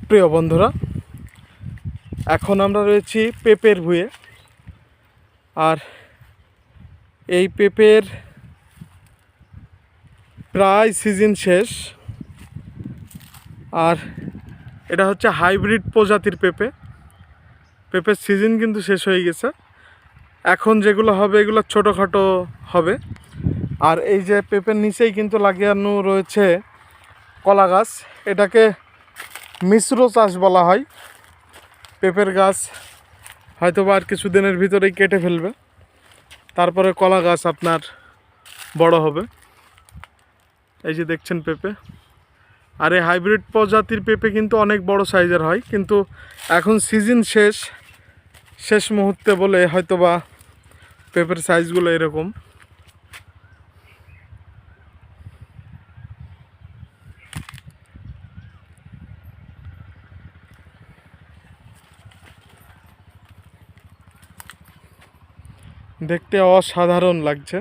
প্রিয় বন্ধুরা, এখন আমরা রয়েছি পেঁপের ভুঁয়ে। আর এই পেঁপের প্রায় সিজন শেষ। আর এটা হচ্ছে হাইব্রিড প্রজাতির পেঁপে। পেঁপের সিজন কিন্তু শেষ হয়ে গেছে। এখন যেগুলো হবে এগুলো ছোটোখাটো হবে। আর এই যে পেঁপের নিচেই কিন্তু লাগানো রয়েছে কলা গাছ। এটাকে মিশ্র চাষ বলা হয়। পেঁপের গাছ হয়তো বা আর কিছুদিনের ভিতরেই কেটে ফেলবে, তারপরে কলা গাছ আপনার বড় হবে। এই যে দেখছেন পেঁপে। আর এই হাইব্রিড প্রজাতির পেঁপে কিন্তু অনেক বড় সাইজের হয়, কিন্তু এখন সিজন শেষ মুহূর্তে বলে হয়তো বা পেঁপের সাইজগুলো এরকম। দেখতে অসাধারণ লাগছে।